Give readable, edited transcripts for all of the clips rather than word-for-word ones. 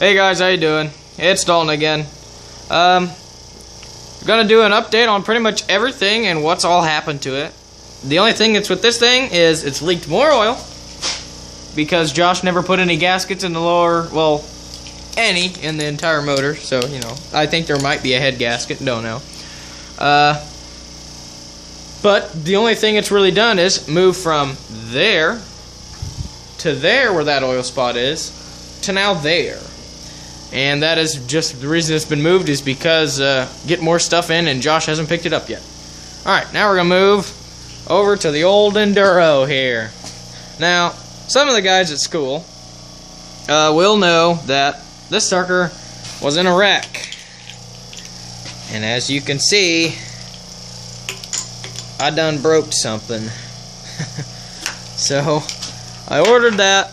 Hey guys, how you doing? It's Dalton again. Gonna do an update on pretty much everything and what's all happened to it. The only thing that's with this thing is it's leaked more oil because Josh never put any gaskets in the lower, well, any in the entire motor. So, you know, I think there might be a head gasket, don't know. But the only thing it's really done is move from there to there where that oil spot is to now there. And that is just the reason it's been moved is because get more stuff in and Josh hasn't picked it up yet. Alright, now we're going to move over to the old Enduro here. Now, some of the guys at school will know that this sucker was in a wreck. And as you can see, I done broke something. So, I ordered that.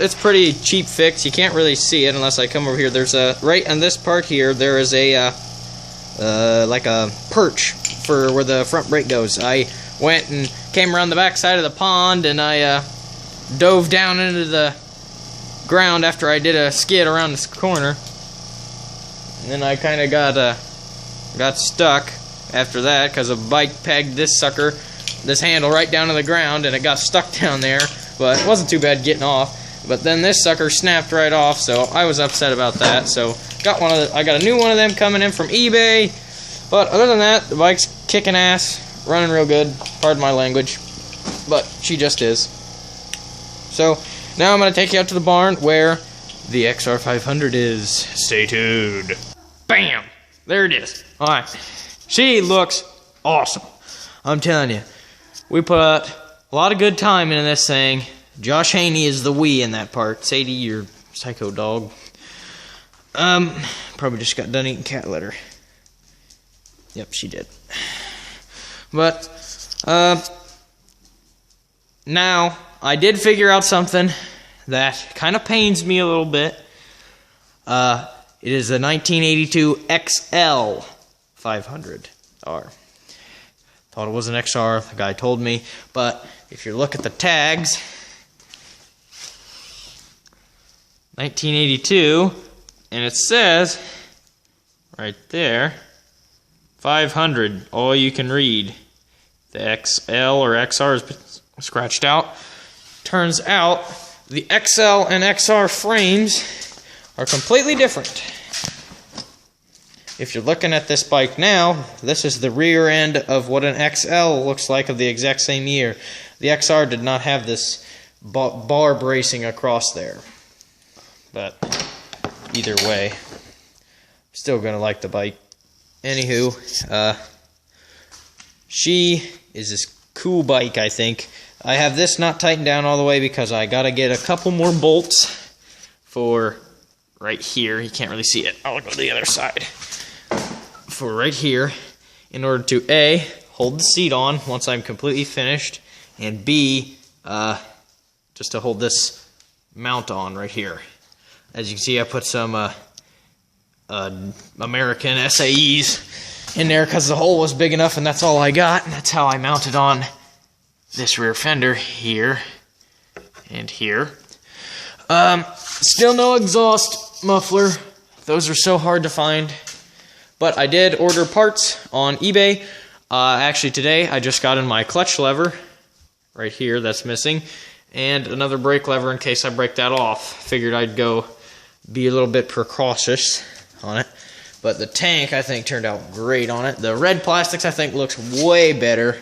It's pretty cheap fix. You can't really see it unless I come over here. There's a right on this part here. There is a like a perch for where the front brake goes. I went and came around the back side of the pond, and I dove down into the ground after I did a skid around this corner, and then I kind of got stuck after that because a bike pegged this sucker, this handle right down to the ground, and it got stuck down there. But it wasn't too bad getting off. But then this sucker snapped right off, so I was upset about that. So I got a new one of them coming in from eBay. But other than that, the bike's kicking ass, running real good. Pardon my language, but she just is. So now I'm gonna take you out to the barn where the XR500 is. Stay tuned. Bam! There it is. All right, she looks awesome. I'm telling you, we put a lot of good time into this thing. Josh Haney is the we in that part. Sadie, your psycho dog. Probably just got done eating cat litter. Yep, she did. But, now, I did figure out something that kind of pains me a little bit. It is a 1982 XL 500R. Thought it was an XR, the guy told me. But, if you look at the tags, 1982, and it says right there 500, all you can read. The XL or XR has been scratched out. Turns out the XL and XR frames are completely different. If you're looking at this bike now, this is the rear end of what an XL looks like of the exact same year. The XR did not have this bar bracing across there. But either way, still gonna like the bike. Anywho, she is this cool bike, I think. I have this not tightened down all the way because I gotta get a couple more bolts for right here. You can't really see it. I'll go to the other side. For right here, in order to A, hold the seat on once I'm completely finished, and B, just to hold this mount on right here. As you can see, I put some American SAEs in there because the hole was big enough, and that's all I got. And that's how I mounted on this rear fender here and here. Still no exhaust muffler. Those are so hard to find. But I did order parts on eBay. Actually, today I just got in my clutch lever right here that's missing, and another brake lever in case I break that off. Figured I'd go be a little bit precautious on it. But the tank, I think, turned out great on it. The red plastics, I think, looks way better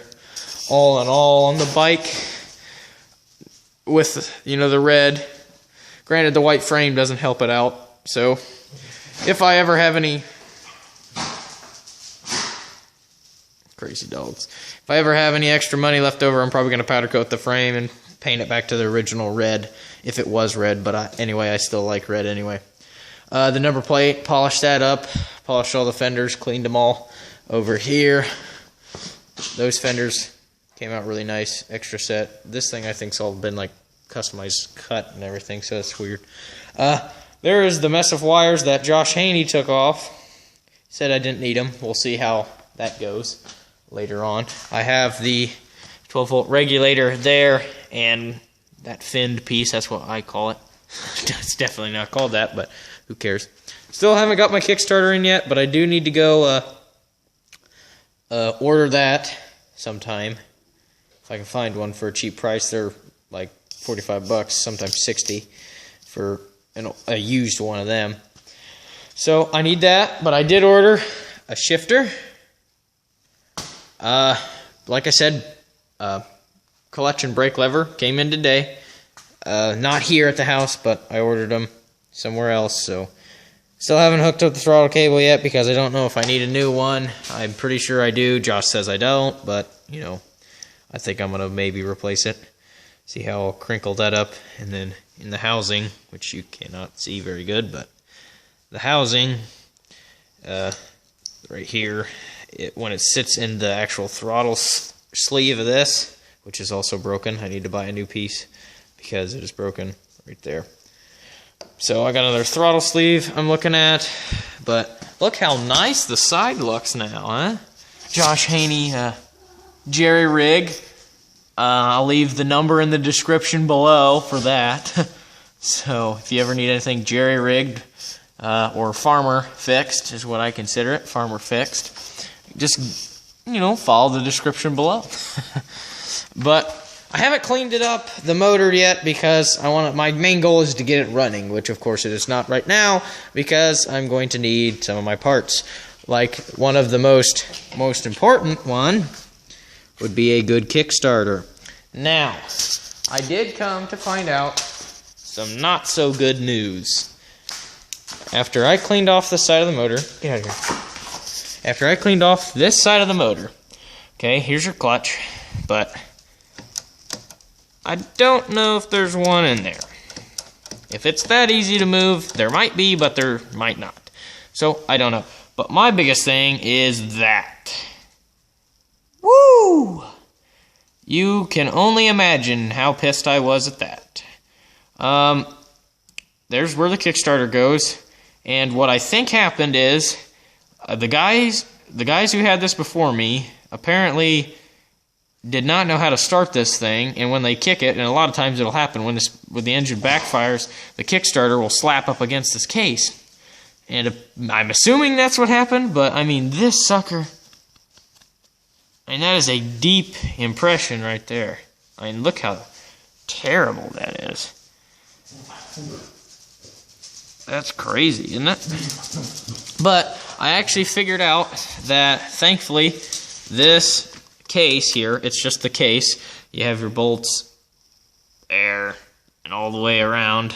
all in all on the bike with, you know, the red. Granted, the white frame doesn't help it out. So if I ever have any crazy dogs, if I ever have any extra money left over, I'm probably going to powder coat the frame and paint it back to the original red, if it was red, but anyway, I still like red anyway. The number plate, polished that up, polished all the fenders, cleaned them all over here. Those fenders came out really nice, extra set. This thing I think's all been like customized cut and everything, so it's weird. There is the mess of wires that Josh Haney took off. He said I didn't need them. We'll see how that goes later on. I have the 12-volt regulator there, and that finned piece, that's what I call it, It's definitely not called that, but who cares? Still haven't got my Kickstarter in yet, but I do need to go order that sometime. If I can find one for a cheap price. They're like $45, sometimes 60 for a used one of them. So I need that, but I did order a shifter. Like I said, collection brake lever came in today. Not here at the house, but I ordered them somewhere else. So still haven't hooked up the throttle cable yet because I don't know if I need a new one. I'm pretty sure I do. Josh says I don't, but you know, I think I'm gonna maybe replace it. See how I'll crinkle that up, and then in the housing, which you cannot see very good, but the housing, right here, when it sits in the actual throttle sleeve of this, which is also broken, I need to buy a new piece because it is broken right there. So I got another throttle sleeve I'm looking at, but look how nice the side looks now, huh? Josh Haney, Jerry Rig. I'll leave the number in the description below for that. So if you ever need anything jerry rigged or farmer fixed is what I consider it, farmer fixed, just, you know, follow the description below. But I haven't cleaned it up, the motor, yet because my main goal is to get it running, which of course it is not right now because I'm going to need some of my parts. Like one of the most important one would be a good Kickstarter. Now, I did come to find out some not so good news. After I cleaned off the side of the motor, get out of here. After I cleaned off this side of the motor, okay, here's your clutch, but I don't know if there's one in there. If it's that easy to move, there might be, but there might not. So, I don't know. But my biggest thing is that. Woo! You can only imagine how pissed I was at that. There's where the Kickstarter goes. And what I think happened is the guys who had this before me apparently did not know how to start this thing, and when they kick it, and a lot of times it'll happen when the engine backfires, the Kickstarter will slap up against this case. And I'm assuming that's what happened, but I mean, this sucker, and that is a deep impression right there. I mean, look how terrible that is. That's crazy, isn't it? But I actually figured out that, thankfully, this case here, it's just the case. You have your bolts there and all the way around.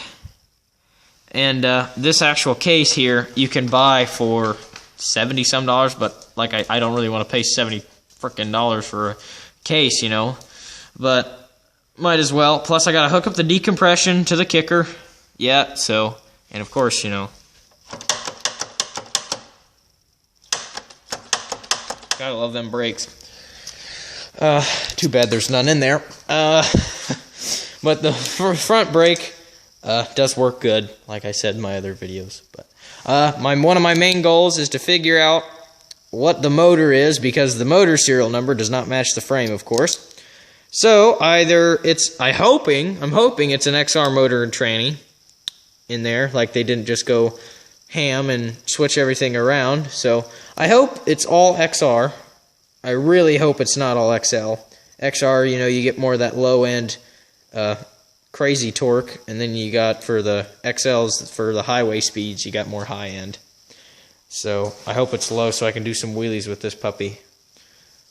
And this actual case here, you can buy for $70-some, but like I don't really want to pay $70 frickin' for a case, you know. But might as well. Plus, I gotta hook up the decompression to the kicker. Yeah, so, and of course, you know, gotta love them brakes. Too bad there's none in there. But the front brake does work good, like I said in my other videos. But one of my main goals is to figure out what the motor is, because the motor serial number does not match the frame, of course. So either I'm hoping it's an XR motor and tranny in there, like they didn't just go ham and switch everything around. So I hope it's all XR. I really hope it's not all XL. XR, you know, you get more of that low end crazy torque, and then you got for the XLs, for the highway speeds, you got more high end. So I hope it's low so I can do some wheelies with this puppy.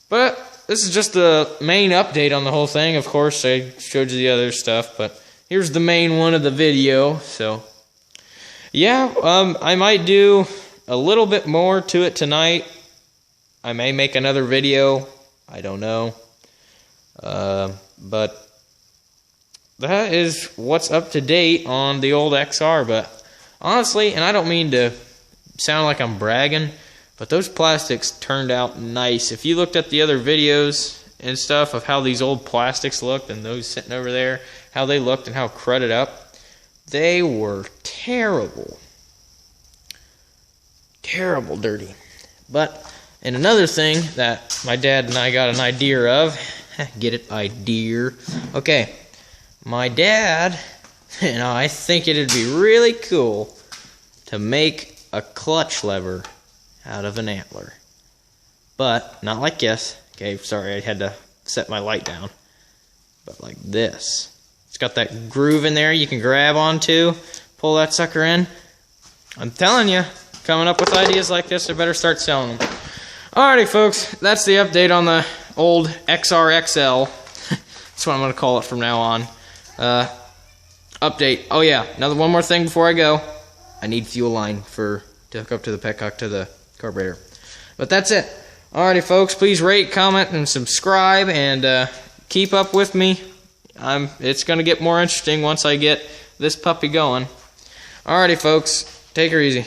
But this is just the main update on the whole thing. Of course, I showed you the other stuff, but here's the main one of the video. So yeah, I might do a little bit more to it tonight. I may make another video. I don't know. But that is what's up to date on the old XR. But honestly, and I don't mean to sound like I'm bragging, but those plastics turned out nice. If you looked at the other videos and stuff of how these old plastics looked, and those sitting over there, how they looked and how crudded up, they were terrible. Terrible dirty. But, and another thing that my dad and I got an idea of, get it, idea. Okay, my dad You know, I think it'd be really cool to make a clutch lever out of an antler. But not like this. Okay, sorry, I had to set my light down. But like this. It's got that groove in there you can grab onto, pull that sucker in. I'm telling you, coming up with ideas like this, I better start selling them. Alrighty, folks, that's the update on the old XRXL. That's what I'm going to call it from now on. Update. Oh yeah, one more thing before I go. I need fuel line to hook up to the petcock to the carburetor. But that's it. Alrighty, folks, please rate, comment, and subscribe, and keep up with me. It's going to get more interesting once I get this puppy going. Alrighty, folks, take her easy.